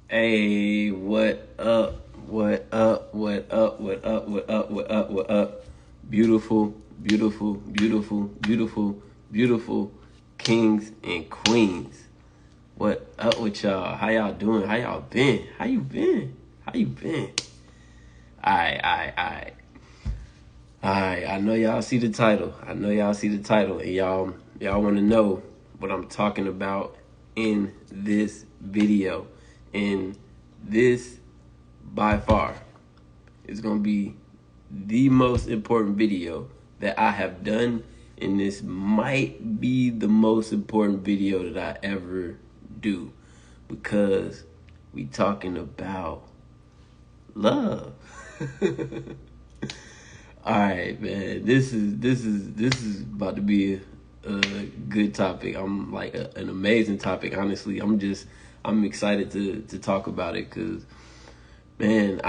Hey, what up? What up? What up? What up? What up? What up? What up? Beautiful, beautiful, beautiful, beautiful, beautiful kings and queens. What up with y'all? How y'all doing? How y'all been? How you been? How you been? Alright. I know y'all see the title. And y'all want to know what I'm talking about in this video. And this, by far, is going to be the most important video that I have done, and this might be the most important video that I ever do, because we talking about love. All right, man. This is about to be a good topic. I'm like an amazing topic. Honestly, I'm excited to talk about it because, man,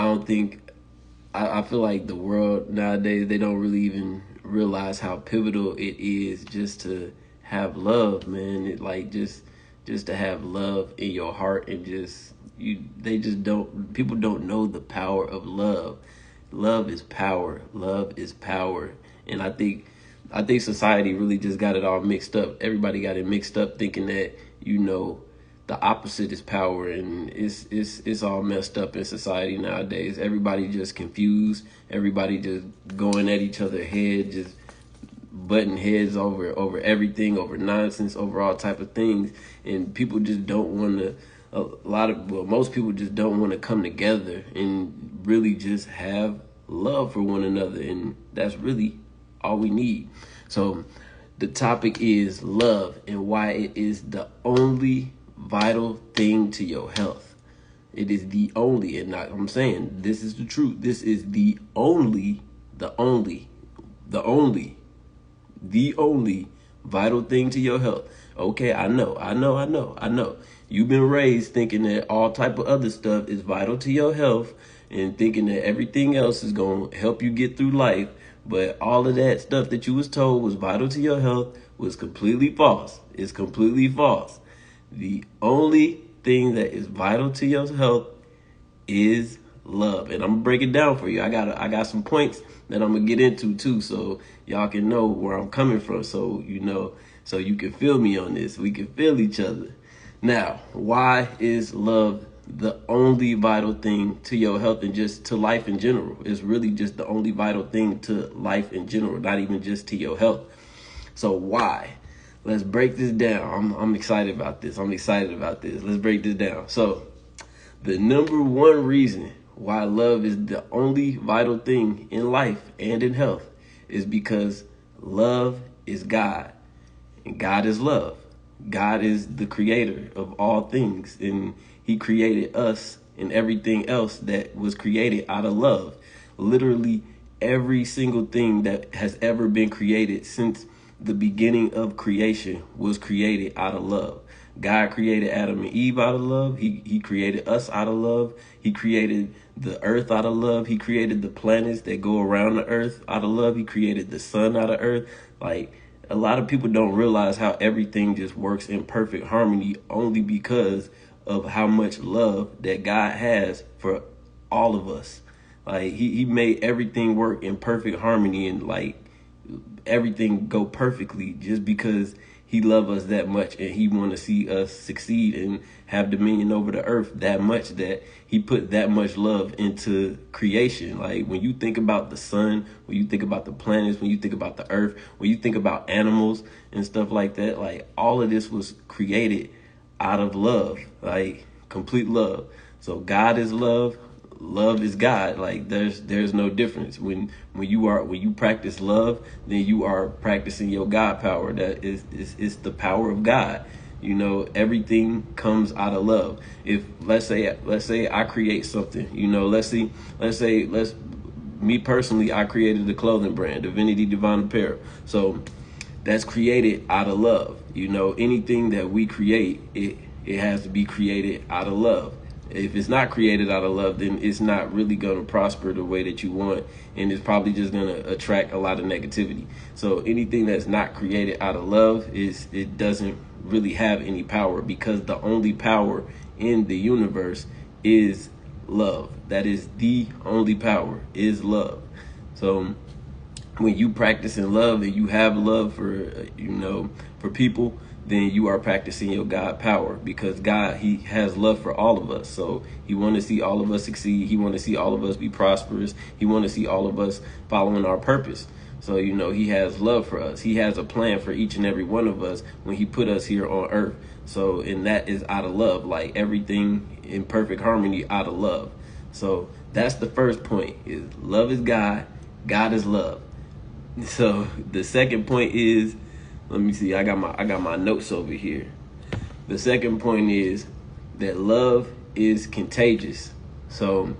I feel like the world nowadays, they don't really even realize how pivotal it is just to have love, man. It like just to have love in your heart, and people don't know the power of love. Love is power. Love is power. And I think society really just got it all mixed up. Everybody got it mixed up thinking that, the opposite is power, and it's all messed up in society nowadays. Everybody just confused. Everybody just going at each other's head, just butting heads over everything, over nonsense, over all type of things. And people just don't want to, most people just don't want to come together and really just have love for one another, and that's really all we need. So the topic is love and why it is the only vital thing to your health. It is the only, and I'm saying this is the truth. This is the only vital thing to your health. Okay, I know. You've been raised thinking that all type of other stuff is vital to your health, and thinking that everything else is going to help you get through life. But all of that stuff that you was told was vital to your health was completely false. It's completely false. The only thing that is vital to your health is love. And I'm gonna break it down for you. I got some points that I'm gonna get into too, so y'all can know where I'm coming from, so so you can feel me on this. We can feel each other. Now, why is love the only vital thing to your health and just to life in general? It's really just the only vital thing to life in general, not even just to your health. So why? Let's break this down. I'm excited about this. Let's break this down. So the number one reason why love is the only vital thing in life and in health is because love is God, and God is love. God is the creator of all things, and he created us and everything else that was created out of love. Literally every single thing that has ever been created since the beginning of creation was created out of love. God created Adam and Eve out of love. He created us out of love. He created the earth out of love. He created the planets that go around the earth out of love. He created the sun out of earth. Like, a lot of people don't realize how everything just works in perfect harmony only because of how much love that God has for all of us. Like, he made everything work in perfect harmony, and like everything go perfectly just because he loves us that much, and he want to see us succeed and have dominion over the earth that much, that he put that much love into creation. Like, when you think about the sun, when you think about the planets, when you think about the earth, when you think about animals and stuff like that, like, all of this was created out of love, like complete love. So God is love. Love is God. Like, there's no difference. When you practice love, then you are practicing your God power. That is the power of God. Everything comes out of love. If let's say I create something, me personally, I created a clothing brand, Divinity Divine Apparel. So that's created out of love. Anything that we create, it has to be created out of love. If it's not created out of love, then it's not really going to prosper the way that you want, and it's probably just going to attract a lot of negativity. So anything that's not created out of love, it doesn't really have any power, because the only power in the universe is love. That is the only power, is love. So when you practice in love and you have love for people, then you are practicing your God power, because God, he has love for all of us. So he want to see all of us succeed. He want to see all of us be prosperous. He want to see all of us following our purpose. So, he has love for us. He has a plan for each and every one of us when he put us here on earth. So, and that is out of love, like everything in perfect harmony out of love. So that's the first point, is love is God. God is love. So the second point is, let me see, I got my notes over here. The second point is that love is contagious. So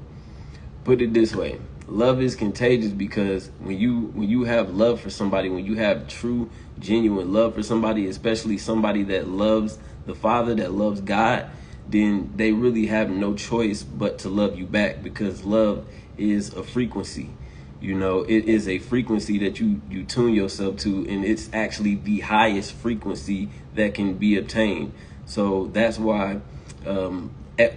put it this way, love is contagious because when you have love for somebody, when you have true, genuine love for somebody, especially somebody that loves the Father, that loves God, then they really have no choice but to love you back, because love is a frequency. It is a frequency that you tune yourself to, and it's actually the highest frequency that can be obtained. So that's why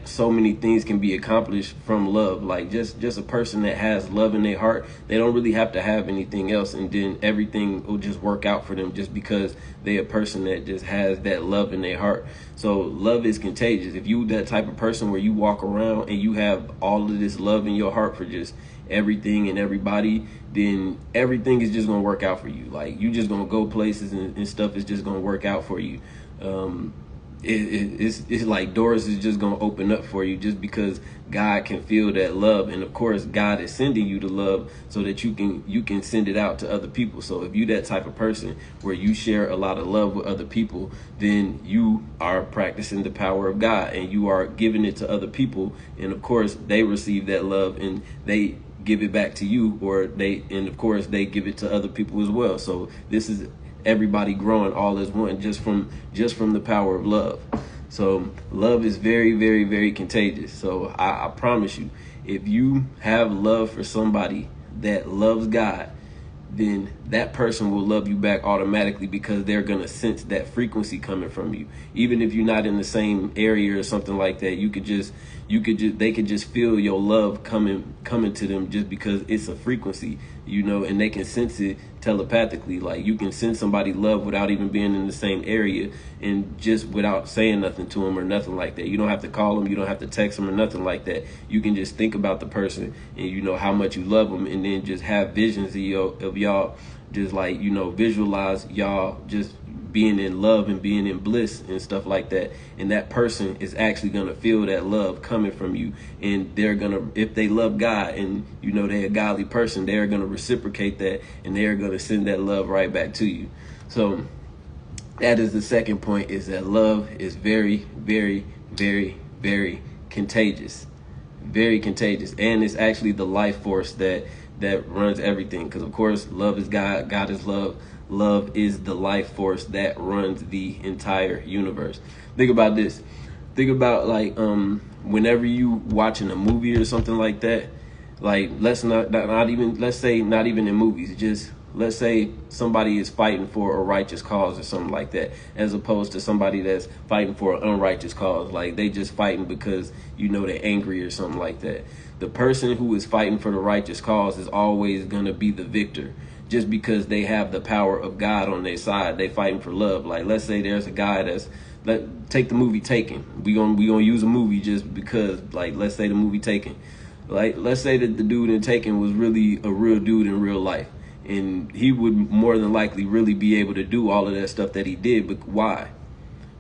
so many things can be accomplished from love. Like just a person that has love in their heart, they don't really have to have anything else, and then everything will just work out for them, just because they're a person that just has that love in their heart. So love is contagious. If you that type of person where you walk around and you have all of this love in your heart for just everything and everybody, then everything is just gonna work out for you. Like, you just gonna go places and stuff is just gonna work out for you. It's like doors is just gonna open up for you, just because God can feel that love. And of course, God is sending you the love so that you can send it out to other people. So if you that type of person where you share a lot of love with other people, then you are practicing the power of God, and you are giving it to other people. And of course, they receive that love and they give it back to you, and of course they give it to other people as well. So this is everybody growing all as one, just from the power of love. So love is very, very, very contagious. So I promise you, if you have love for somebody that loves God, then that person will love you back automatically, because they're going to sense that frequency coming from you. Even if you're not in the same area or something like that, they could just feel your love coming to them, just because it's a frequency, and they can sense it telepathically. Like, you can send somebody love without even being in the same area, and just without saying nothing to them or nothing like that. You don't have to call them, you don't have to text them or nothing like that. You can just think about the person and how much you love them, and then just have visions of y'all, just like visualize y'all just being in love and being in bliss and stuff like that. And that person is actually going to feel that love coming from you, and they're going to, if they love God and they're a godly person, they're going to reciprocate that, and they're going to send that love right back to you. So that is the second point, is that love is very, very, very, very contagious. Very contagious. And it's actually the life force that runs everything, because of course love is God, God is love. Love is the life force that runs the entire universe. Think about this. Think about, like, whenever you watching a movie or something like that, like, let's say not even in movies, just let's say somebody is fighting for a righteous cause or something like that, as opposed to somebody that's fighting for an unrighteous cause. Like, they just fighting because they're angry or something like that. The person who is fighting for the righteous cause is always going to be the victor, just because they have the power of God on their side. They fighting for love. Like, let's say there's a guy take the movie Taken. We gonna use a movie just because, like, let's say the movie Taken. Like, let's say that the dude in Taken was really a real dude in real life, and he would more than likely really be able to do all of that stuff that he did. But why?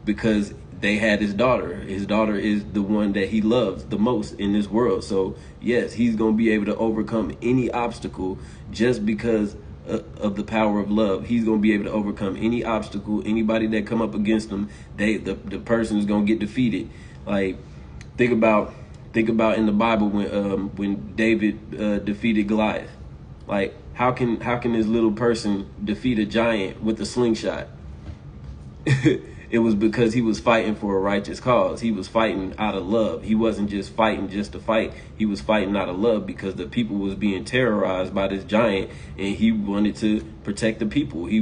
Because they had his daughter. His daughter is the one that he loves the most in this world. So yes, he's gonna be able to overcome any obstacle just because of the power of love. He's gonna be able to overcome any obstacle. Anybody that come up against him, the person is gonna get defeated. Like, think about in the Bible when David defeated Goliath. Like, how can this little person defeat a giant with a slingshot? it was because he was fighting for a righteous cause. He was fighting out of love. He wasn't just fighting just to fight. He was fighting out of love because the people was being terrorized by this giant, and he wanted to protect the people. He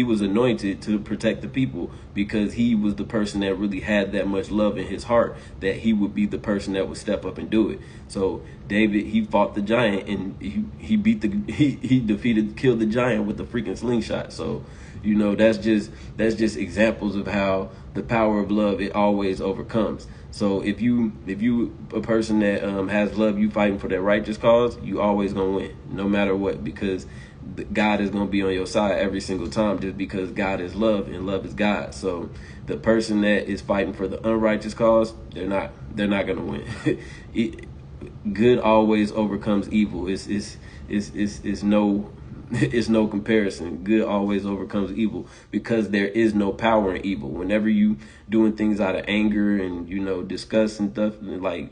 was anointed to protect the people because he was the person that really had that much love in his heart that he would be the person that would step up and do it. So David, he fought the giant, and he defeated, killed the giant with a freaking slingshot. So, you know, that's just examples of how the power of love, it always overcomes. So if you a person that has love, you fighting for that righteous cause, you always gonna win, no matter what, because God is gonna be on your side every single time, just because God is love and love is God. So the person that is fighting for the unrighteous cause, they're not gonna win. Good always overcomes evil. It's no comparison. Good always overcomes evil because there is no power in evil. Whenever you doing things out of anger and, you know, disgust and stuff, like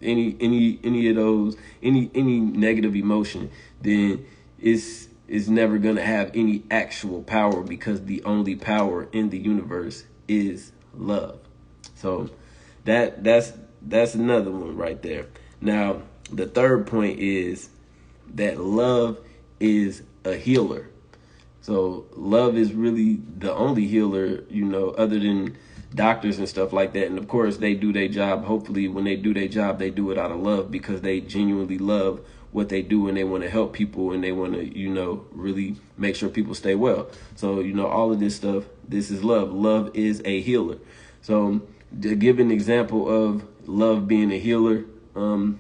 any of those, any negative emotion, then it's never gonna have any actual power, because the only power in the universe is love. So that's another one right there. Now, the third point is that love is a healer. So love is really the only healer, you know, other than doctors and stuff like that. And of course, they do their job. Hopefully, when they do their job, they do it out of love, because they genuinely love what they do, and they want to help people, and they want to, you know, really make sure people stay well. So, you know, all of this stuff, this is love. Love is a healer. So to give an example of love being a healer, I'm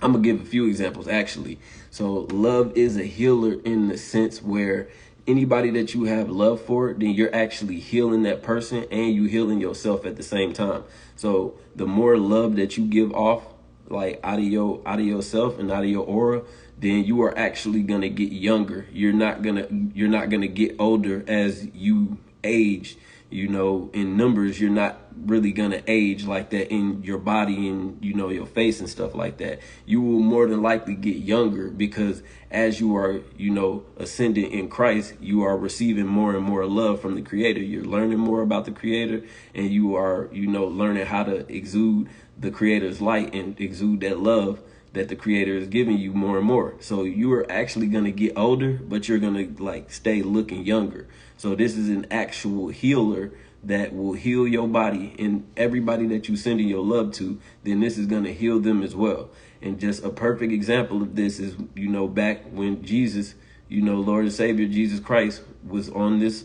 gonna give a few examples actually. So love is a healer in the sense where anybody that you have love for, then you're actually healing that person, and you healing yourself at the same time. So the more love that you give off, like out of yourself and out of your aura, then you are actually gonna get younger. You're not gonna get older as you age. You know, in numbers, you're not really gonna age like that in your body and, you know, your face and stuff like that. You will more than likely get younger, because as you are, you know, ascending in Christ, you are receiving more and more love from the Creator. You're learning more about the Creator, and you are, you know, learning how to exude the Creator's light and exude that love that the Creator is giving you more and more. So you are actually going to get older, but you're going to like stay looking younger. So this is an actual healer that will heal your body, and everybody that you sending your love to, then this is going to heal them as well. And just a perfect example of this is, you know, back when Jesus, you know, Lord and Savior Jesus Christ was on this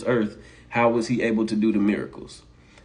earth, how was he able to do the miracles?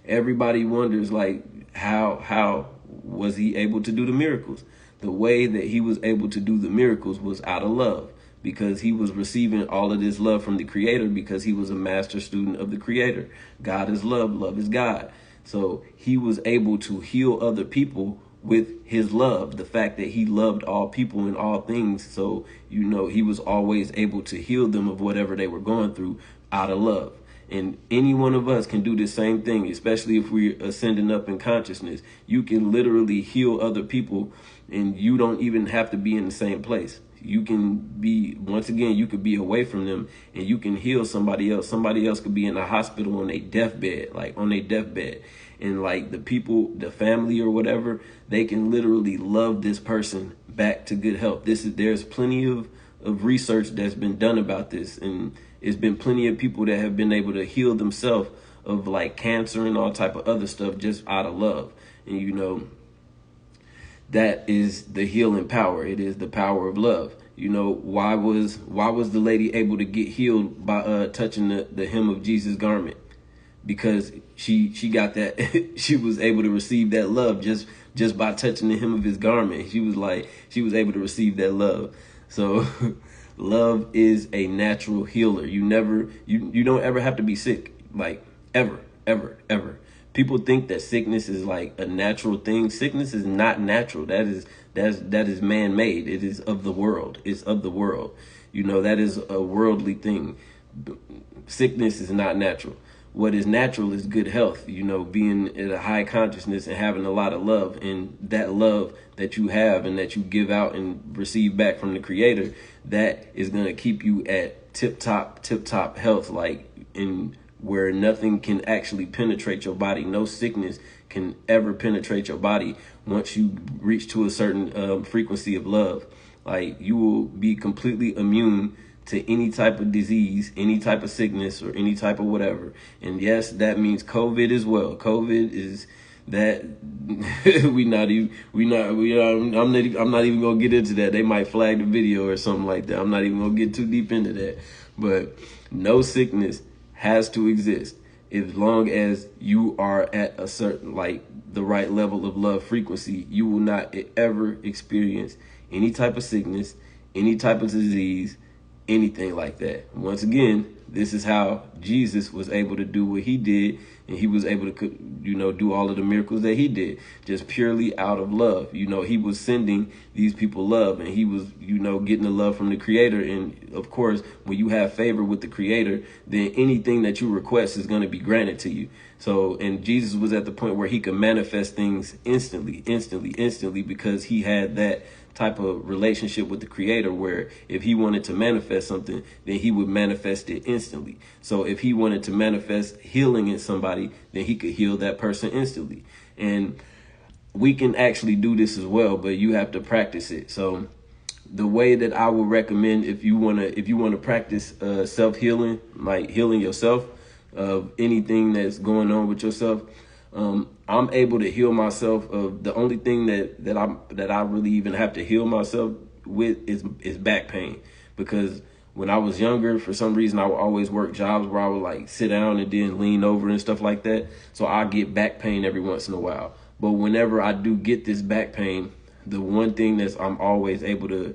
Everybody wonders, like, how was he able to do the miracles? The way that he was able to do the miracles was out of love, because he was receiving all of this love from the Creator, because he was a master student of the Creator. God is love, love is God. So he was able to heal other people with his love, the fact that he loved all people and all things. So, you know, he was always able to heal them of whatever they were going through out of love. And any one of us can do the same thing, especially if we're ascending up in consciousness. You can literally heal other people, and you don't even have to be in the same place. You can be, once again, you could be away from them, and you can heal somebody else. Somebody else could be in a hospital on their deathbed, and like the people, the family or whatever, they can literally love this person back to good health. There's plenty of research that's been done about this, and it's been plenty of people that have been able to heal themselves of like cancer and all type of other stuff just out of love. And, you know, that is the healing power. It is the power of love. You know, why was the lady able to get healed by touching the hem of Jesus' garment? Because she got that she was able to receive that love just by touching the hem of his garment. She was able to receive that love. So love is a natural healer. You don't ever have to be sick, like ever. People think that sickness is like a natural thing. Sickness is not natural. That is man-made. It is of the world. It's of the world. You know, that is a worldly thing. Sickness is not natural. What is natural is good health, you know, being at a high consciousness and having a lot of love. And that love that you have and that you give out and receive back from the Creator, that is going to keep you at tip top health, like in where nothing can actually penetrate your body. No sickness can ever penetrate your body once you reach to a certain frequency of love. Like, you will be completely immune to any type of disease, any type of sickness, or any type of whatever. And yes, that means COVID as well. COVID is that I'm not even gonna get into that. They might flag the video or something like that. I'm not even gonna get too deep into that. But no sickness has to exist as long as you are at a certain, like, the right level of love frequency. You will not ever experience any type of sickness, any type of disease, anything like that. Once again, this is how Jesus was able to do what he did, and he was able to, do all of the miracles that he did, just purely out of love. He was sending these people love, and he was, getting the love from the Creator. And of course, when you have favor with the Creator, then anything that you request is going to be granted to you. So, and Jesus was at the point where he could manifest things instantly, because he had that type of relationship with the Creator, where if he wanted to manifest something, then he would manifest it instantly. So if he wanted to manifest healing in somebody, then he could heal that person instantly. And we can actually do this as well, but you have to practice it. So the way that I would recommend, if you want to practice self-healing, like healing yourself of anything that's going on with yourself, I'm able to heal myself of the only thing that I really even have to heal myself with is back pain. Because when I was younger, for some reason, I would always work jobs where I would like sit down and then lean over and stuff like that. So I get back pain every once in a while. But whenever I do get this back pain, the one thing that I'm always able to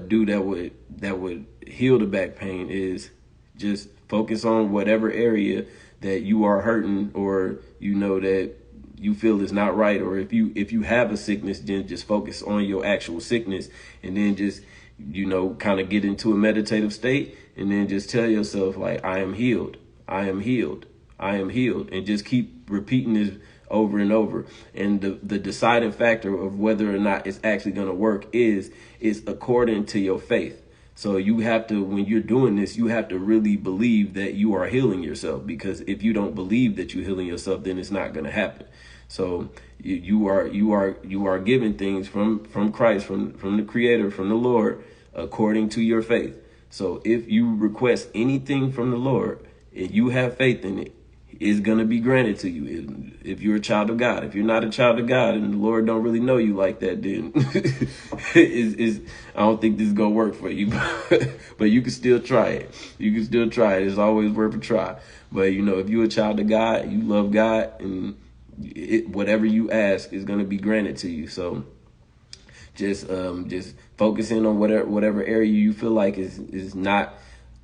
do that would heal the back pain is just focus on whatever area that you are hurting, or that you feel is not right. Or if you have a sickness, then just focus on your actual sickness, and then just kind of get into a meditative state, and then just tell yourself, like, I am healed, I am healed, I am healed, and just keep repeating this over and over. And the deciding factor of whether or not it's actually going to work is according to your faith. So you have to, when you're doing this, you have to really believe that you are healing yourself, because if you don't believe that you're healing yourself, then it's not going to happen. So you are given things from Christ, from the Creator, from the Lord, according to your faith. So if you request anything from the Lord and you have faith in it, it's going to be granted to you. If you're a child of God. If you're not a child of God and the Lord don't really know you like that, then I don't think this is going to work for you. But you can still try it. You can still try it. It's always worth a try. But, if you're a child of God, you love God, and whatever you ask is going to be granted to you. So just focusing on whatever area you feel like is not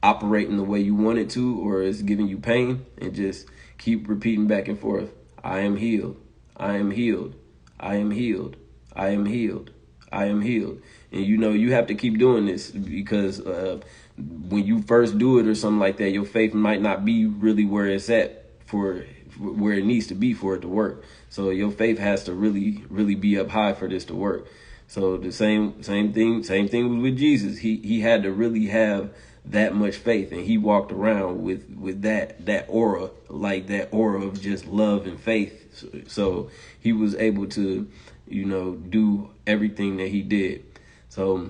operating the way you want it to, or is giving you pain, and just keep repeating back and forth. I am healed. I am healed. I am healed. I am healed. I am healed. And you have to keep doing this, because when you first do it or something like that, your faith might not be really where it's at for where it needs to be for it to work. So your faith has to really, really be up high for this to work. So the same thing was with Jesus. He had to really have that much faith, and he walked around with that aura, like that aura of just love and faith. So he was able to, do everything that he did. So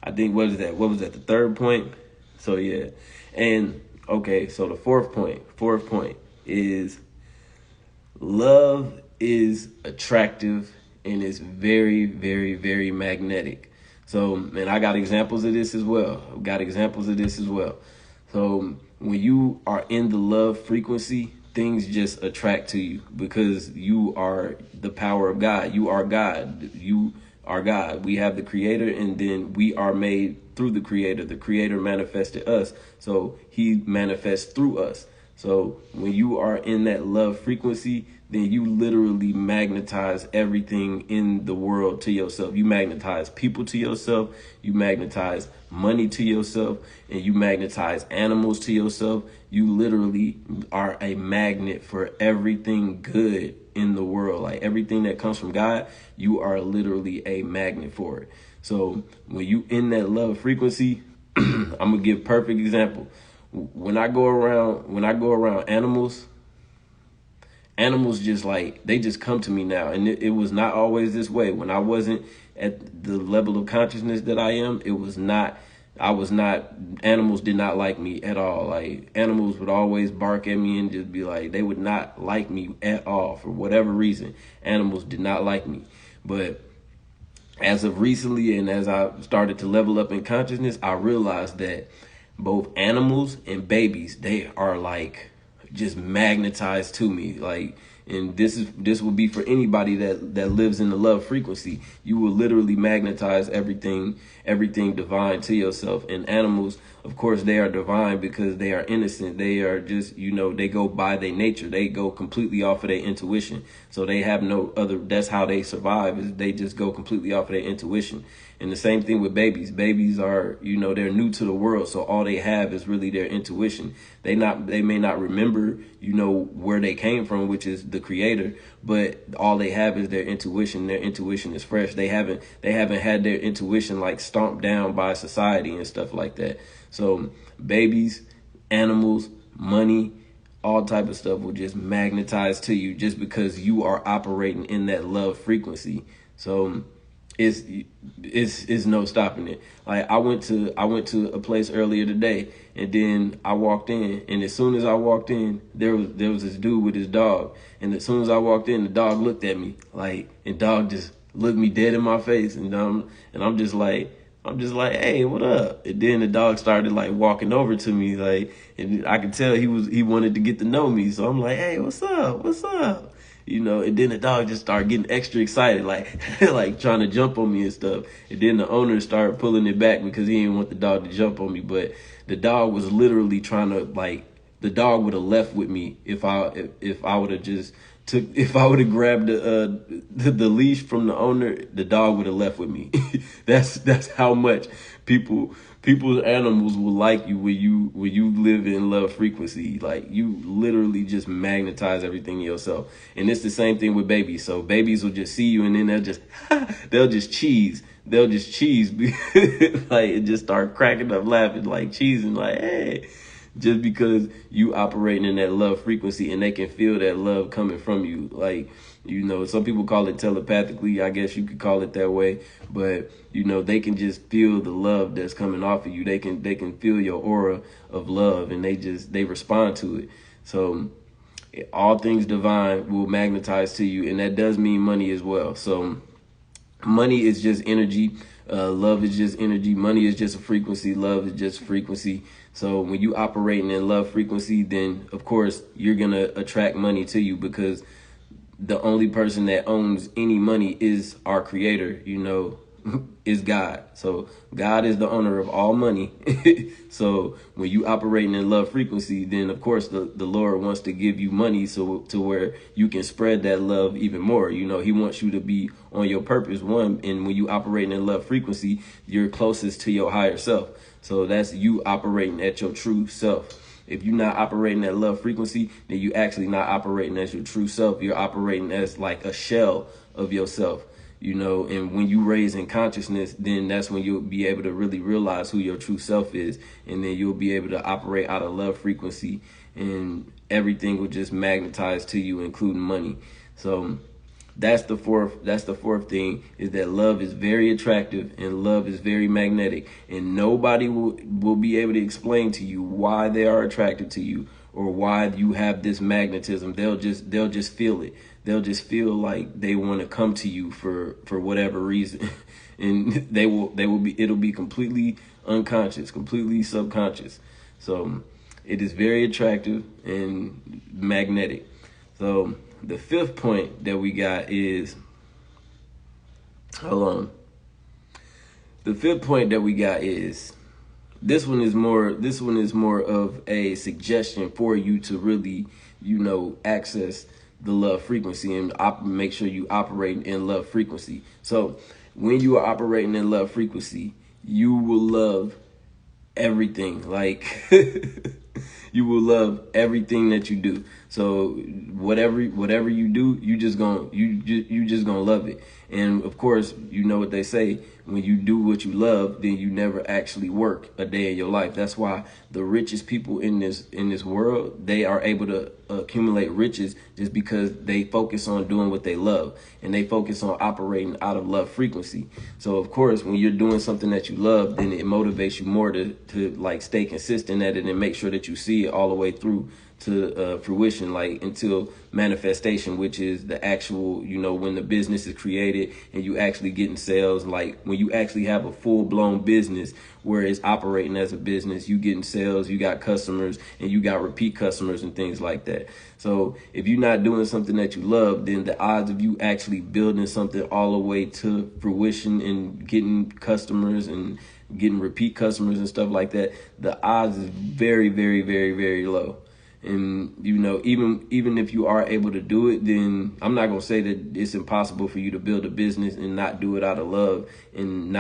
I think, what was that? The third point? So yeah. And okay, so the fourth point is love is attractive and it's very, very, very magnetic. So, and I got examples of this as well. So when you are in the love frequency, things just attract to you, because you are the power of God. You are God. You are God. We have the Creator, and then we are made through the Creator. The Creator manifested us, so he manifests through us. So when you are in that love frequency, then you literally magnetize everything in the world to yourself. You magnetize people to yourself, you magnetize money to yourself, and you magnetize animals to yourself. You literally are a magnet for everything good in the world. Like everything that comes from God, you are literally a magnet for it. So when you in that love frequency, I'm gonna give a perfect example. when I go around animals just like, they just come to me now. And it was not always this way. When I wasn't at the level of consciousness that I am, I was not, animals did not like me at all. Like, animals would always bark at me and just be like, they would not like me at all for whatever reason. Animals did not like me. But as of recently, and as I started to level up in consciousness, I realized that both animals and babies, they are like just magnetized to me. Like, and this will be for anybody that lives in the love frequency. You will literally magnetize everything divine to yourself. And animals, of course, they are divine because they are innocent. They are just, they go by their nature. They go completely off of their intuition. So they have no other, that's how they survive, is they just go completely off of their intuition. And the same thing with babies. Babies are, they're new to the world, so all they have is really their intuition. They may not remember, where they came from, which is the creator, but all they have is their intuition. Their intuition is fresh. They haven't had their intuition like stomped down by society and stuff like that. So babies, animals, money, all type of stuff will just magnetize to you just because you are operating in that love frequency. So it's no stopping it. Like, I went to a place earlier today, and then I walked in, and as soon as I walked in, there was this dude with his dog, and as soon as I walked in, the dog looked at me, like, and dog just looked me dead in my face, and I'm just like, hey, what up? And then the dog started like walking over to me, like, and I could tell he wanted to get to know me, so I'm like, hey, what's up? And then the dog just started getting extra excited, like like trying to jump on me and stuff. And then the owner started pulling it back because he didn't want the dog to jump on me. But the dog was literally trying to, like, the dog would have left with me if I would have just if I would have grabbed the leash from the owner. The dog would have left with me. That's how much people's animals will like you when you live in love frequency. Like, you literally just magnetize everything in yourself. And it's the same thing with babies. So babies will just see you, and then they'll just cheese. They'll just cheese, like, and just start cracking up laughing, like cheesing, like, hey. Just because you operating in that love frequency, and they can feel that love coming from you. Like, some people call it telepathically. I guess you could call it that way. But, they can just feel the love that's coming off of you. They can feel your aura of love, and they respond to it. So all things divine will magnetize to you. And that does mean money as well. So money is just energy. Love is just energy. Money is just a frequency. Love is just a frequency. So when you operating in love frequency, then of course you're going to attract money to you, because the only person that owns any money is our creator, is God. So God is the owner of all money. So when you operating in love frequency, then of course the Lord wants to give you money, so to where you can spread that love even more. He wants you to be on your purpose, one. And when you operating in love frequency, you're closest to your higher self. So that's you operating at your true self. If you're not operating at love frequency, then you actually not operating as your true self. You're operating as like a shell of yourself, and when you raise in consciousness, then that's when you'll be able to really realize who your true self is. And then you'll be able to operate out of love frequency, and everything will just magnetize to you, including money. So that's the fourth thing, is that love is very attractive and love is very magnetic, and nobody will be able to explain to you why they are attracted to you or why you have this magnetism. They'll just feel it. They'll just feel like they want to come to you for whatever reason. And it'll be completely unconscious, completely subconscious. So it is very attractive and magnetic. So the fifth point that we got is, the fifth point that we got is, this one is more of a suggestion for you to really, access the love frequency and make sure you operate in love frequency. So when you are operating in love frequency, you will love everything. Like, you will love everything that you do. So whatever you do, you just gonna love it. And of course, you know what they say, when you do what you love, then you never actually work a day in your life. That's why the richest people in this world, they are able to accumulate riches just because they focus on doing what they love, and they focus on operating out of love frequency. So of course, when you're doing something that you love, then it motivates you more to like stay consistent at it and make sure that you see it all the way through to fruition, like until manifestation, which is the actual, when the business is created and you actually getting sales. Like when you actually have a full-blown business where it's operating as a business, you getting sales, you got customers, and you got repeat customers and things like that. So if you're not doing something that you love, then the odds of you actually building something all the way to fruition and getting customers and getting repeat customers and stuff like that, the odds is very, very, very, very low. And, even if you are able to do it, then I'm not going to say that it's impossible for you to build a business and not do it out of love and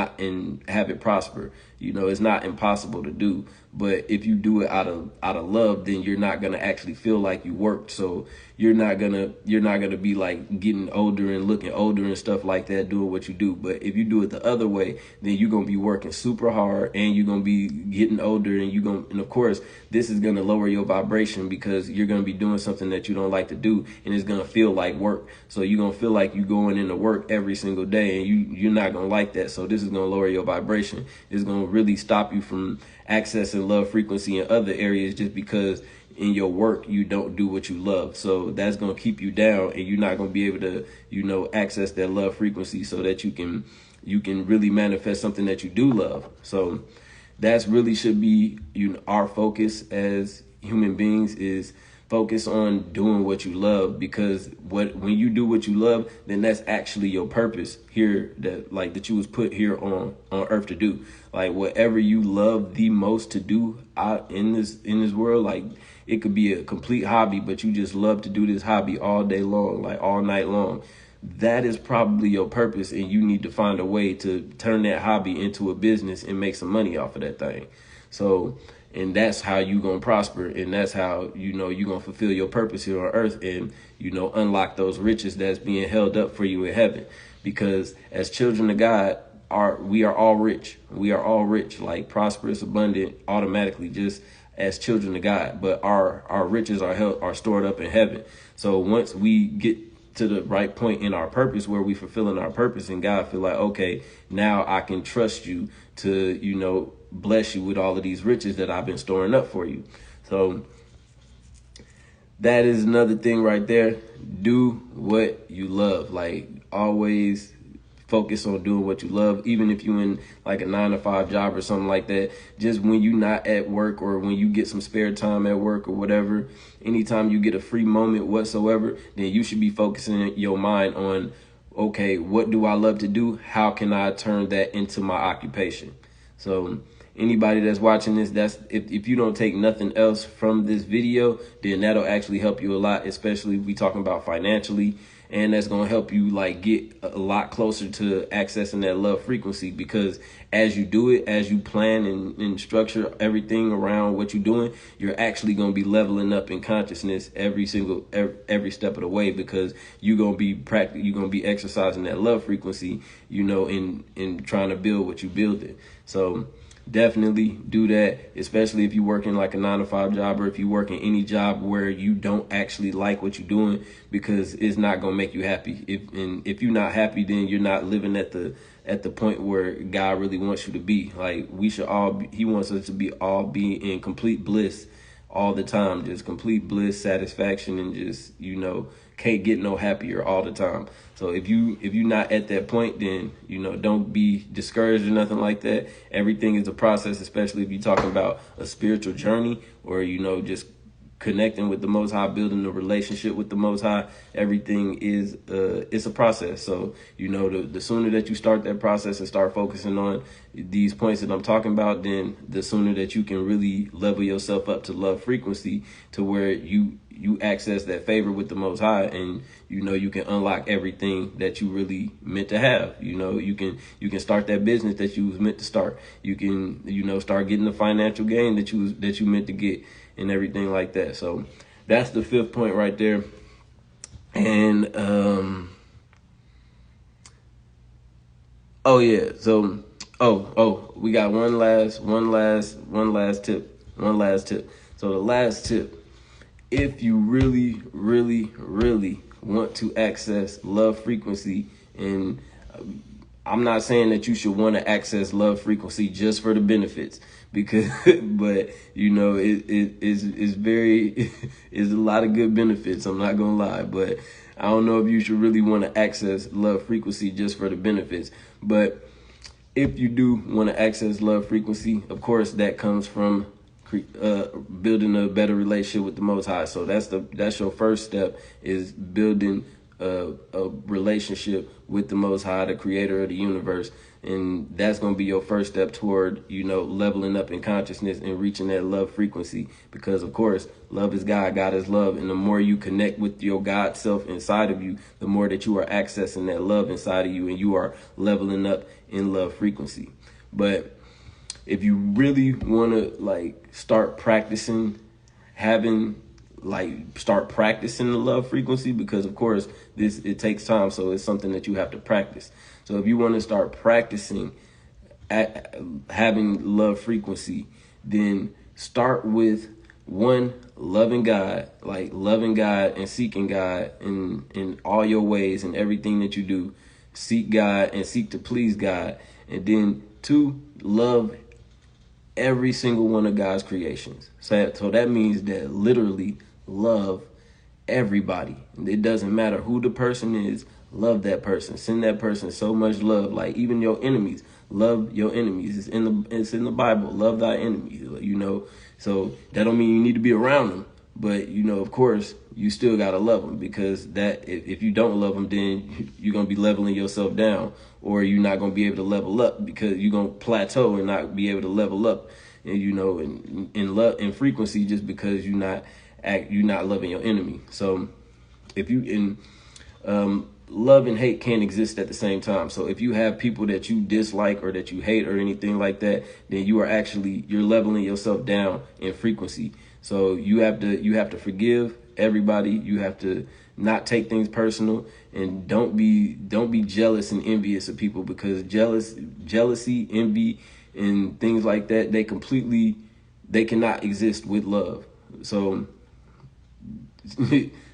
have it prosper. It's not impossible to do. But if you do it out of love, then you're not going to actually feel like you worked. So you're not going to be like getting older and looking older and stuff like that doing what you do. But if you do it the other way, then you're going to be working super hard and you're going to be getting older, and of course, this is going to lower your vibration because you're going to be doing something that you don't like to do, and it's going to feel like work. So you're going to feel like you're going into work every single day, and you're not going to like that. So this is going to lower your vibration. It's going to really stop you from accessing love frequency in other areas just because in your work you don't do what you love. So that's going to keep you down, and you're not going to be able to access that love frequency so that you can really manifest something that you do love. So that's really should be our focus as human beings, is focus on doing what you love, because when you do what you love, then that's actually your purpose here, that you was put here on earth to do. Like whatever you love the most to do out in this world, like it could be a complete hobby, but you just love to do this hobby all day long, like all night long. That is probably your purpose, and you need to find a way to turn that hobby into a business and make some money off of that thing. So, and that's how you gonna prosper, and that's how you're gonna fulfill your purpose here on earth, and unlock those riches that's being held up for you in heaven. Because as children of God, we are all rich. We are all rich, like prosperous, abundant, automatically, just as children of God. But our riches are stored up in heaven. So once we get to the right point in our purpose where we fulfilling our purpose, and God feel like, okay, now I can trust you to, bless you with all of these riches that I've been storing up for you. So that is another thing right there. Do what you love. Like always focus on doing what you love, even if you're in like a 9-to-5 job or something like that. Just when you're not at work, or when you get some spare time at work or whatever, anytime you get a free moment whatsoever, then you should be focusing your mind on, okay, what do I love to do? How can I turn that into my occupation? So anybody that's watching this, that's if you don't take nothing else from this video, then that'll actually help you a lot, especially if we talking about financially. And that's going to help you like get a lot closer to accessing that love frequency, because as you do it, as you plan and structure everything around what you're doing, you're actually going to be leveling up in consciousness every step of the way, because you're going to be exercising that love frequency, in trying to build what you're building. So definitely do that, especially if you work in like a 9-to-5 job, or if you work in any job where you don't actually like what you're doing, because it's not going to make you happy. If you're not happy, then you're not living at the point where God really wants you to be. Like he wants us to be in complete bliss all the time, just complete bliss, satisfaction, and just, can't get no happier all the time. So if you're not at that point, then, don't be discouraged or nothing like that. Everything is a process, especially if you're talking about a spiritual journey, or, just connecting with the Most High, building a relationship with the Most High. Everything is it's a process. So the sooner that you start that process and start focusing on these points that I'm talking about, then the sooner that you can really level yourself up to love frequency, to where you access that favor with the Most High, and you can unlock everything that you really meant to have. You can start that business that you was meant to start. You can start getting the financial gain that you meant to get. and everything like that. So that's the fifth point right there. And oh yeah, so we got one last tip. So the last tip, if you really, really, really want to access love frequency, and I'm not saying that you should want to access love frequency just for the benefits, because, but you know, it is very, is a lot of good benefits. I'm not gonna lie, but I don't know if you should really want to access love frequency just for the benefits. But if you do want to access love frequency, of course, that comes from building a better relationship with the Most High. So that's your first step, is building a relationship with the Most High, the creator of the universe. And that's going to be your first step toward, you know, leveling up in consciousness and reaching that love frequency. Because, of course, love is God, God is love. And the more you connect with your God self inside of you, the more that you are accessing that love inside of you, and you are leveling up in love frequency. But if you really want to start practicing the love frequency, because of course it takes time, so it's something that you have to practice. So if you want to start practicing having love frequency, then start with one, loving God and seeking God in all your ways and everything that you do. Seek God and seek to please God. And then two, love every single one of God's creations. So that means that literally love everybody. It doesn't matter who the person is. Love that person. Send that person so much love. Like even your enemies. Love your enemies. It's in the Bible. Love thy enemies. You know. So that don't mean you need to be around them. But, you know, of course, you still got to love them, because that if you don't love them, then you're going to be leveling yourself down, or you're not going to be able to level up, because you're going to plateau and not be able to level up, and, you know, in love and frequency, just because you're not loving your enemy. So if you love and hate can't exist at the same time. So if you have people that you dislike or that you hate or anything like that, then you're leveling yourself down in frequency. So you have to forgive everybody. You have to not take things personal, and don't be jealous and envious of people, because jealousy, envy, and things like that, they cannot exist with love. So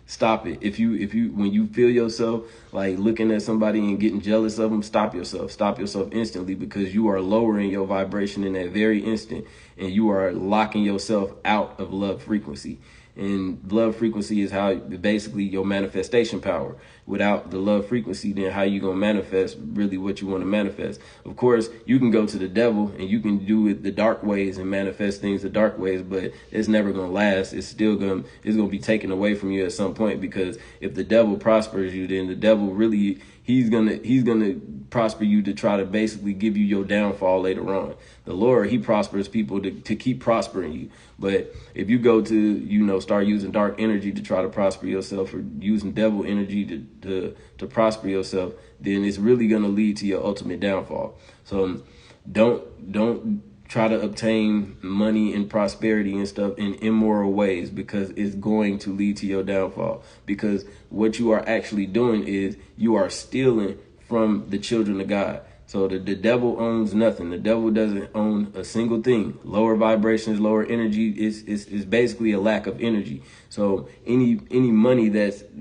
stop it. If you when you feel yourself like looking at somebody and getting jealous of them, stop yourself instantly, because you are lowering your vibration in that very instant, and you are locking yourself out of love frequency. And love frequency is how basically your manifestation power. Without the love frequency, then how you gonna manifest really what you want to manifest? Of course, you can go to the devil and you can do it the dark ways and manifest things the dark ways, but it's never gonna last. It's gonna be taken away from you at some point, because if the devil prospers you, then the devil really he's gonna prosper you to try to basically give you your downfall later on. The Lord, he prospers people to keep prospering you. But if you go to, you know, start using dark energy to try to prosper yourself, or using devil energy to prosper yourself, then it's really going to lead to your ultimate downfall. So don't try to obtain money and prosperity and stuff in immoral ways, because it's going to lead to your downfall. Because what you are actually doing is you are stealing from the children of God. So the devil owns nothing. The devil doesn't own a single thing. Lower vibrations, lower energy is basically a lack of energy. So any money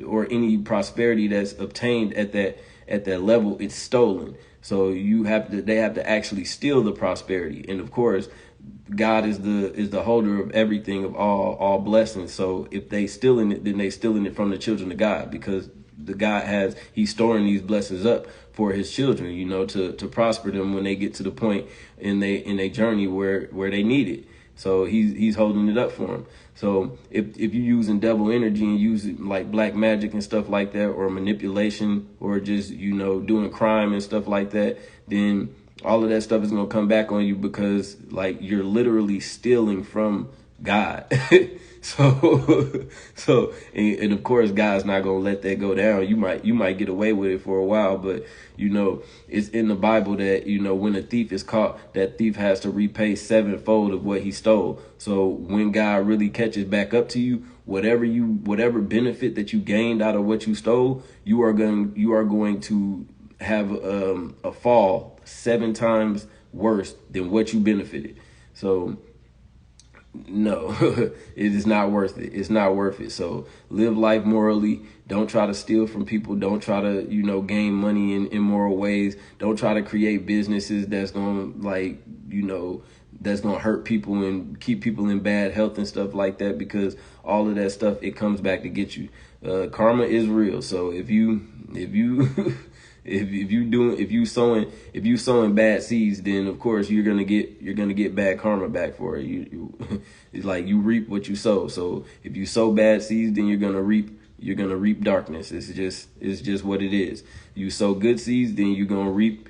or any prosperity that's obtained at that level, it's stolen. So they have to actually steal the prosperity. And of course, God is the holder of everything, of all blessings. So if they stealing it, then they stealing it from the children of God, because he's storing these blessings up for his children, you know, to prosper them when they get to the point in their journey where they need it. So he's holding it up for them. So if you're using devil energy and using like black magic and stuff like that, or manipulation, or just, you know, doing crime and stuff like that, then all of that stuff is going to come back on you, because like you're literally stealing from God. And of course, God's not gonna let that go down. You might get away with it for a while, but it's in the Bible that when a thief is caught, that thief has to repay sevenfold of what he stole. So when God really catches back up to you, whatever benefit that you gained out of what you stole, you are going to have a fall 7 times worse than what you benefited. So no, it is not worth it. It's not worth it. So live life morally. Don't try to steal from people. Don't try to, gain money in immoral ways. Don't try to create businesses that's going to that's going to hurt people and keep people in bad health and stuff like that, because all of that stuff, it comes back to get you. Karma is real. So if you if you sowing bad seeds, then of course you're gonna get bad karma back for it. It's like you reap what you sow. So if you sow bad seeds, then you're gonna reap darkness. It's just what it is. You sow good seeds, then you're gonna reap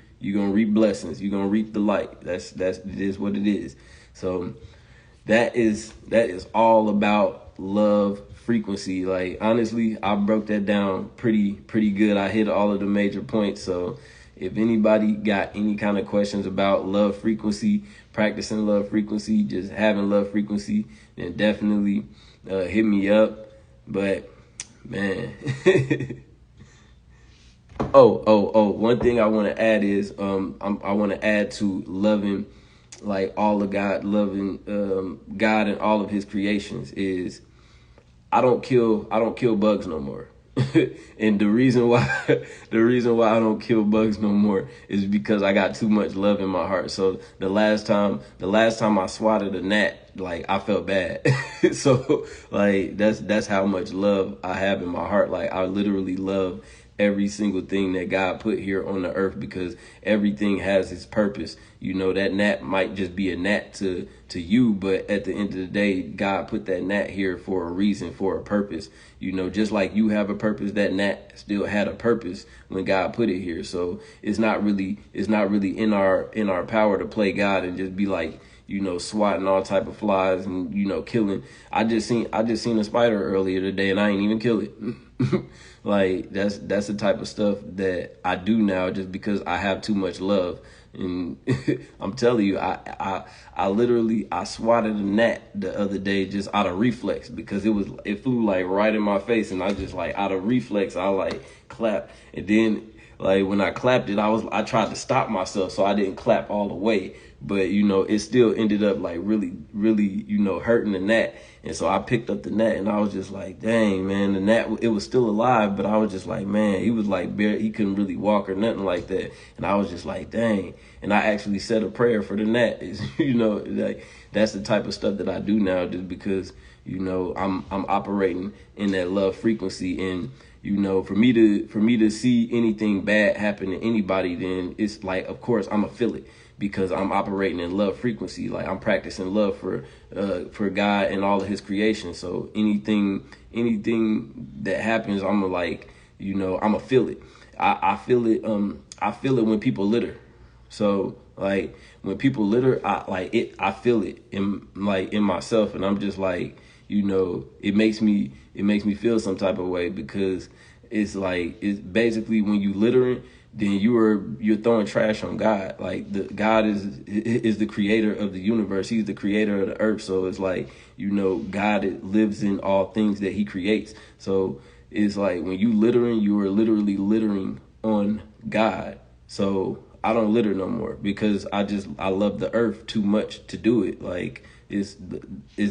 blessings. You're gonna reap the light. It is what it is. So that is all about love frequency. Like, honestly, I broke that down pretty good. I hit all of the major points. So if anybody got any kind of questions about love frequency, practicing love frequency, just having love frequency, then definitely hit me up. But man, one thing I want to add is I want to add to loving, like, all of God, loving God and all of his creations, is I don't kill bugs no more. And the reason why I don't kill bugs no more is because I got too much love in my heart. So the last time I swatted a gnat, like, I felt bad. So like that's how much love I have in my heart. Like, I literally love every single thing that God put here on the earth, because everything has its purpose. That gnat might just be a gnat to you, but at the end of the day, God put that gnat here for a reason, for a purpose. Just like you have a purpose, that gnat still had a purpose when God put it here. So it's not really in our power to play God and just be like, swatting all type of flies and, killing. I just seen a spider earlier today and I ain't even kill it. Like, that's the type of stuff that I do now, just because I have too much love. And I'm telling you, I literally swatted a gnat the other day just out of reflex, because it flew like right in my face, and I just, like, out of reflex, I like clapped. And then, like, when I clapped it, I tried to stop myself so I didn't clap all the way. But, it still ended up, like, really, hurting the gnat. And so I picked up the gnat and I was just like, dang, man, the gnat, it was still alive, but I was just like, man, he was like bare, he couldn't really walk or nothing like that. And I was just like, dang. And I actually said a prayer for the gnat. Like, that's the type of stuff that I do now, just because, I'm operating in that love frequency. And, for me to see anything bad happen to anybody, then it's like, of course, I'm a feel it, because I'm operating in love frequency. Like, I'm practicing love for God and all of his creation. So anything that happens, I'm a feel it. I feel it. I feel it when people litter. So, like, when people litter, I feel it in myself, and I'm just like, it makes me feel some type of way, because it's basically, when you littering, then you're throwing trash on God. Like, God is the creator of the universe. He's the creator of the earth. So it's like, God lives in all things that he creates. So it's like, when you littering, you are literally littering on God. So I don't litter no more, because I love the earth too much to do it. Like, it's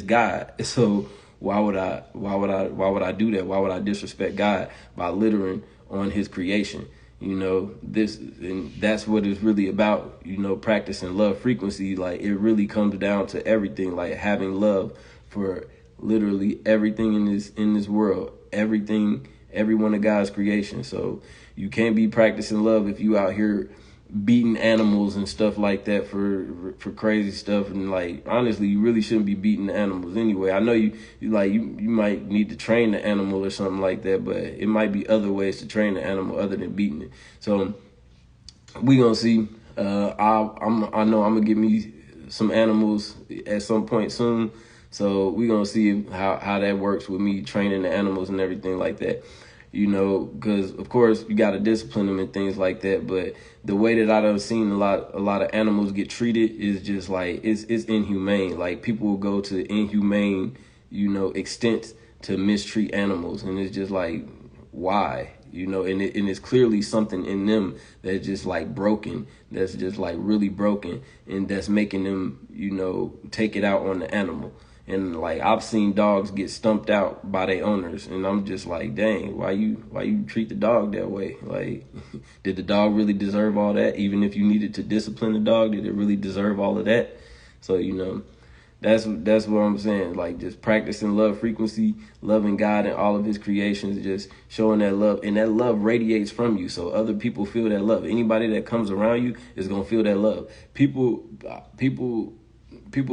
God. So why would I do that? Why would I disrespect God by littering on his creation? And that's what it's really about, practicing love frequency. Like, it really comes down to everything, like having love for literally everything in this world, every one of God's creation. So you can't be practicing love if you out here beating animals and stuff like that for crazy stuff. And, like, honestly, you really shouldn't be beating the animals anyway. I know you might need to train the animal or something like that, but it might be other ways to train the animal other than beating it. So we gonna see. I know I'm gonna get me some animals at some point soon. So we're going to see how that works with me training the animals and everything like that. Because of course you got to discipline them and things like that. But the way that I've seen a lot of animals get treated is just like, it's inhumane. Like people will go to inhumane, extents to mistreat animals. And it's just like, why? And it's clearly something in them that's just like broken, that's just like really broken, and that's making them, take it out on the animal. And like I've seen dogs get stumped out by their owners, and I'm just like, dang, why you treat the dog that way? Like, did the dog really deserve all that? Even if you needed to discipline the dog, did it really deserve all of that? So that's what I'm saying. Like just practicing love frequency, loving God and all of His creations, just showing that love, and that love radiates from you, so other people feel that love. Anybody that comes around you is gonna feel that love. People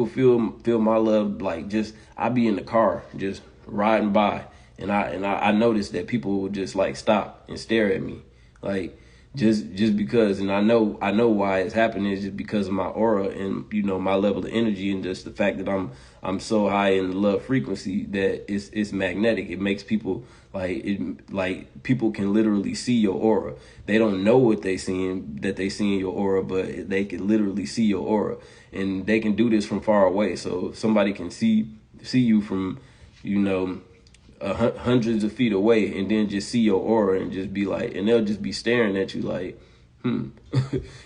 feel my love. Like just I be in the car just riding by, and I notice that people will just like stop and stare at me, like just because, and I know why it's happening is just because of my aura and my level of energy, and just the fact that I'm so high in the love frequency that it's magnetic. It makes people like people can literally see your aura. They don't know what they seeing your aura, but they can literally see your aura, and they can do this from far away. So somebody can see you from hundreds of feet away, and then just see your aura and just be like, and they'll just be staring at you like, and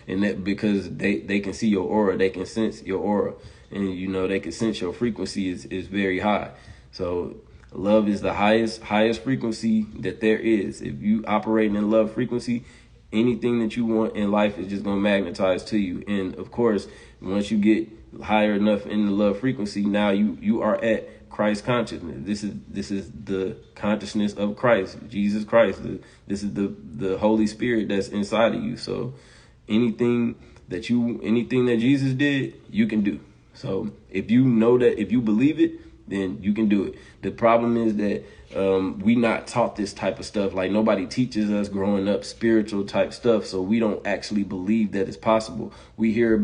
that because they can see your aura, they can sense your aura, and they can sense your frequency is very high. So love is the highest frequency that there is. If you operating in love frequency, anything that you want in life is just going to magnetize to you. And of course, once you get higher enough in the love frequency, now you are at Christ consciousness. This is the consciousness of Christ, Jesus Christ. This is the Holy Spirit that's inside of you. So anything that Jesus did, you can do. So if you know that, if you believe it, then you can do it. The problem is that we not taught this type of stuff. Like nobody teaches us growing up spiritual type stuff, so we don't actually believe that it's possible. We hear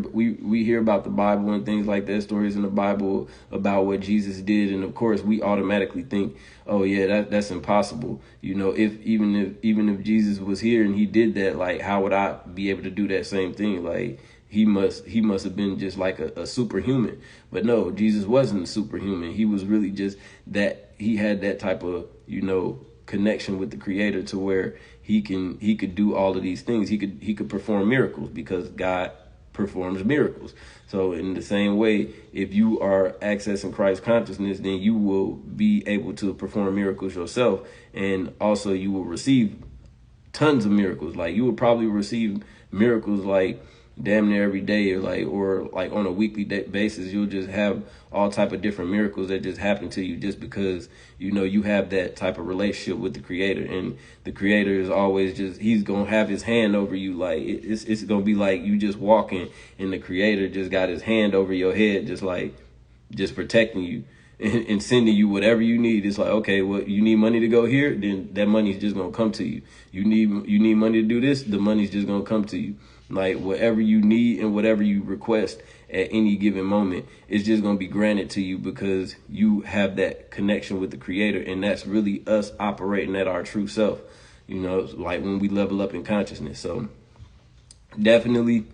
about the Bible and things like that, stories in the Bible about what Jesus did, and of course we automatically think, oh yeah, that's impossible. If even if Jesus was here and He did that, like how would I be able to do that same thing? Like he must have been just like a superhuman. But no, Jesus wasn't a superhuman. He was really just that. He had that type of, connection with the Creator to where he could do all of these things. He could perform miracles because God performs miracles. So in the same way, if you are accessing Christ consciousness, then you will be able to perform miracles yourself. And also you will receive tons of miracles. Like you will probably receive miracles like damn near every day, or on a weekly basis. You'll just have all type of different miracles that just happen to you just because you have that type of relationship with the Creator. And the Creator is always He's gonna have His hand over you. Like it's gonna be like you just walking and the Creator just got His hand over your head, just protecting you and sending you whatever you need. It's like, okay, well, you need money to go here, then that money's just gonna come to you. You need money to do this, the money's just gonna come to you. Like whatever you need and whatever you request at any given moment, it's just going to be granted to you because you have that connection with the Creator. And that's really us operating at our true self, like when we level up in consciousness. So definitely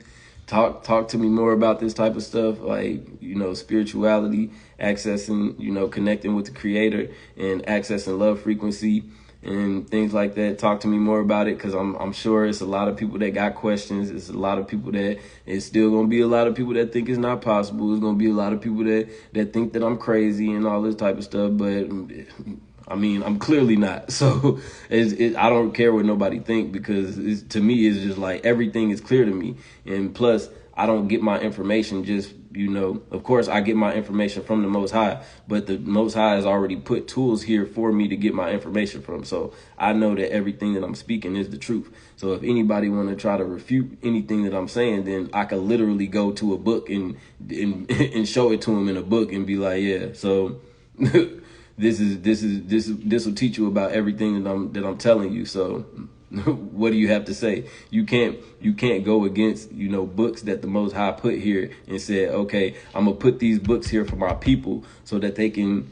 talk to me more about this type of stuff, like, spirituality, accessing, connecting with the Creator and accessing love frequency and things like that. Talk to me more about it, because I'm sure it's a lot of people that got questions. It's a lot of people that it's still going to be a lot of people that think it's not possible. It's going to be a lot of people that think that I'm crazy and all this type of stuff. But I mean, I'm clearly not. So I don't care what nobody think, because to me, it's just like everything is clear to me. And plus, I don't get my information just, of course, I get my information from the Most High, but the Most High has already put tools here for me to get my information from. So I know that everything that I'm speaking is the truth. So if anybody want to try to refute anything that I'm saying, then I could literally go to a book and show it to them in a book and be like, yeah, so this will teach you about everything that I'm telling you. So What do you have to say? You can't go against, books that the Most High put here and said, okay, I'm gonna put these books here for my people so that they can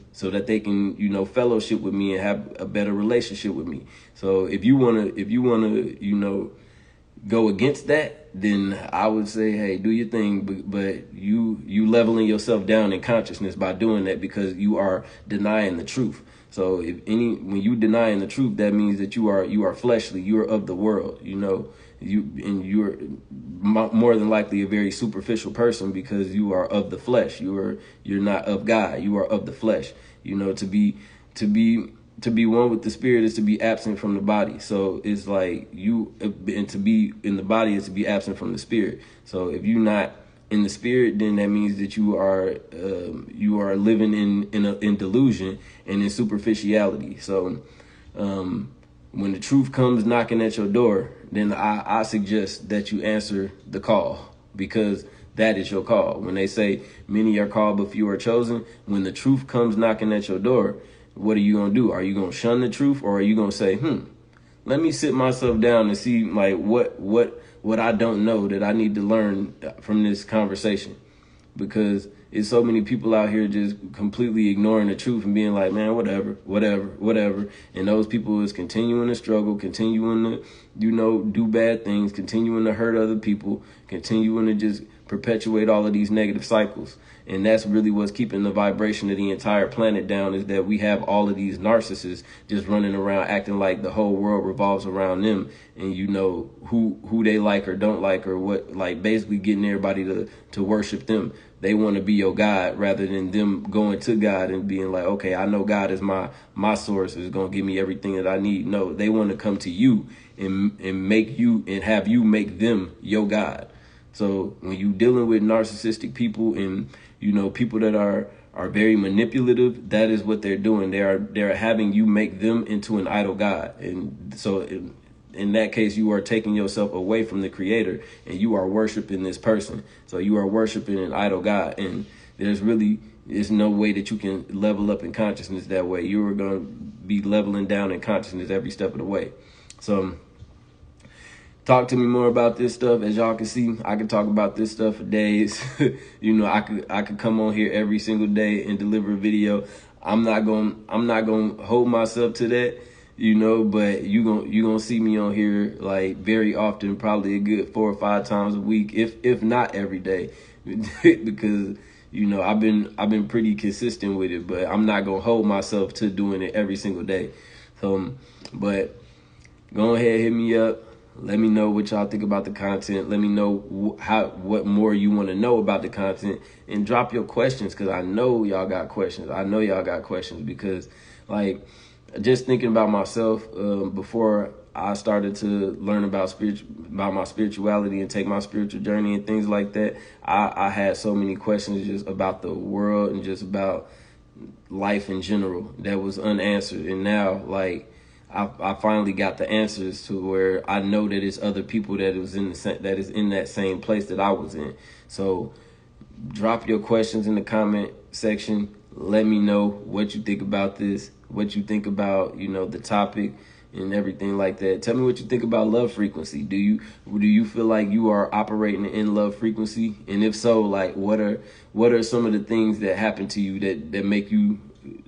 fellowship with me and have a better relationship with me. So if you wanna go against that, then I would say, hey, do your thing, but you leveling yourself down in consciousness by doing that, because you are denying the truth. So when you denying the truth, that means that you are fleshly, you are of the world, you're more than likely a very superficial person, because you are of the flesh. You're not of God. You are of the flesh. To be one with the spirit is to be absent from the body. So it's like and to be in the body is to be absent from the spirit. So if you're not in the spirit, then that means that you are living in delusion and in superficiality. So when the truth comes knocking at your door, then I suggest that you answer the call, because that is your call. When they say many are called but few are chosen, when the truth comes knocking at your door, what are you going to do? Are you going to shun the truth, or are you going to say, let me sit myself down and see like what I don't know that I need to learn from this conversation? Because it's so many people out here just completely ignoring the truth and being like, man, whatever. And those people is continuing to struggle, continuing to, do bad things, continuing to hurt other people, continuing to just perpetuate all of these negative cycles. And that's really what's keeping the vibration of the entire planet down, is that we have all of these narcissists just running around acting like the whole world revolves around them, and who they like or don't like, or what, like basically getting everybody to worship them. They want to be your God rather than them going to God and being like, okay, I know God is my source, is going to give me everything that I need. No, they want to come to you and make you and have you make them your God. So when you dealing with narcissistic people and, people that are very manipulative, that is what they're doing. They're having you make them into an idol God. And so in that case, you are taking yourself away from the creator and you are worshiping this person. So you are worshiping an idol God. And there's no way that you can level up in consciousness that way. You are going to be leveling down in consciousness every step of the way. So talk to me more about this stuff. As y'all can see, I can talk about this stuff for days. I could come on here every single day and deliver a video. I'm not gonna hold myself to that, but you gonna see me on here like very often, probably a good 4 or 5 times a week, if not every day, because I've been pretty consistent with it, but I'm not gonna hold myself to doing it every single day. So, but go ahead, hit me up. Let me know what y'all think about the content. Let me know what more you want to know about the content, and drop your questions, because I know y'all got questions. Because like just thinking about myself before I started to learn about my spirituality and take my spiritual journey and things like that, I had so many questions just about the world and just about life in general that was unanswered. And now like I finally got the answers to where I know that it's other people that is in that same place that I was in. So drop your questions in the comment section. Let me know what you think about this, what you think about, the topic and everything like that. Tell me what you think about love frequency. Do you feel like you are operating in love frequency? And if so, like what are some of the things that happen to you that make you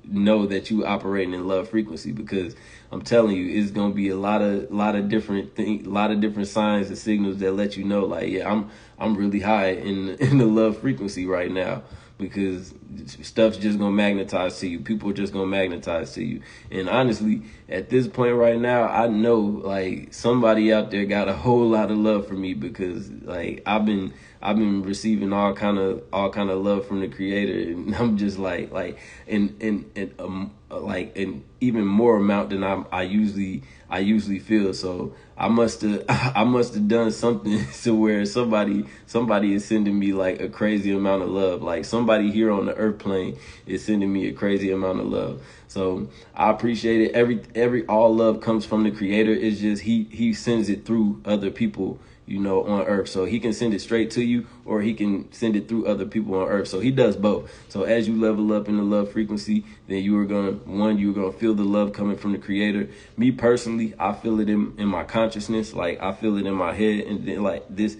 know that you operating in love frequency? Because I'm telling you, it's gonna be a lot of different things, a lot of different signs and signals that let you know, like, yeah, I'm really high in the love frequency right now, because stuff's just gonna magnetize to you. People are just gonna magnetize to you. And honestly, at this point right now, I know like somebody out there got a whole lot of love for me, because like I've been receiving all kind of love from the creator, and I'm just like an even more amount than I usually feel. So I must have done something to where somebody is sending me like a crazy amount of love. Like somebody here on the earth plane is sending me a crazy amount of love. So I appreciate it. All love comes from the creator. It's just he sends it through other people, on earth. So he can send it straight to you, or he can send it through other people on earth. So he does both. So as you level up in the love frequency, then you're going to feel the love coming from the Creator. Me personally, I feel it in my consciousness. Like I feel it in my head, and then like this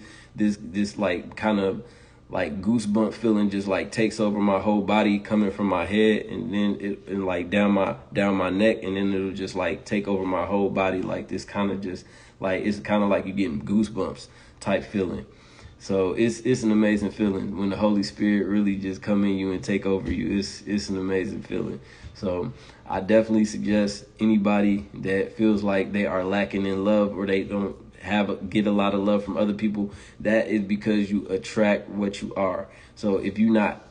like kind of like goosebump feeling just like takes over my whole body, coming from my head, and then like down my neck, and then it'll just like take over my whole body, like this kind of just like, it's kind of like you're getting goosebumps type feeling. So it's an amazing feeling when the Holy Spirit really just come in you and take over you. It's an amazing feeling. So I definitely suggest anybody that feels like they are lacking in love, or they don't get a lot of love from other people, that is because you attract what you are. So if you're not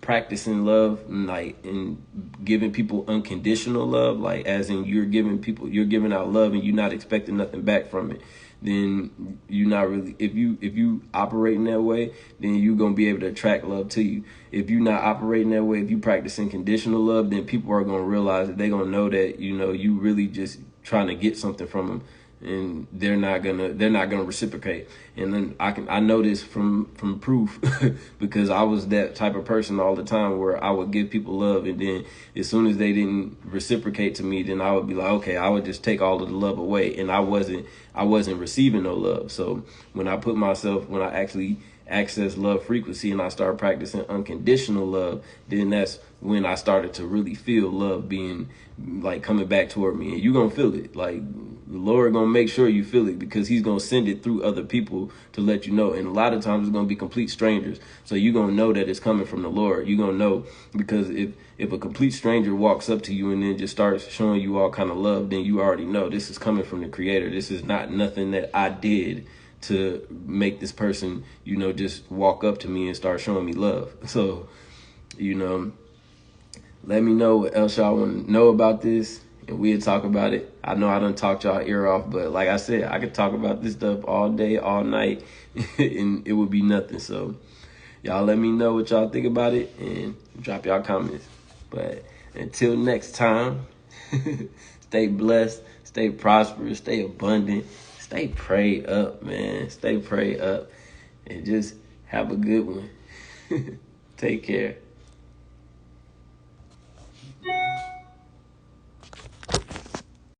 practicing love, like in giving people unconditional love, like as in you're giving out love and you're not expecting nothing back from it, then you're not really, if you operate in that way, then you're going to be able to attract love to you. If you're not operating that way, if you practicing conditional love, then people are going to realize that they're going to know that, you really just trying to get something from them, and they're not gonna reciprocate. And then I know this from proof because I was that type of person all the time, where I would give people love, and then as soon as they didn't reciprocate to me, then I would be like, okay, I would just take all of the love away, and I wasn't receiving no love. So when I actually access love frequency and I started practicing unconditional love, then that's when I started to really feel love being like coming back toward me. And you're gonna feel it. Like the Lord gonna make sure you feel it, because he's gonna send it through other people to let you know. And a lot of times it's gonna be complete strangers, so you're gonna know that it's coming from the Lord. You're gonna know, because if a complete stranger walks up to you and then just starts showing you all kind of love, then you already know this is coming from the Creator. This is not nothing that I did to make this person, just walk up to me and start showing me love. So, let me know what else y'all want to know about this, and we'll talk about it. I know I done talked y'all ear off, but like I said, I could talk about this stuff all day, all night, and it would be nothing. So y'all let me know what y'all think about it, and drop y'all comments. But until next time, stay blessed, stay prosperous, stay abundant, stay prayed up, man. Stay prayed up, and just have a good one. Take care.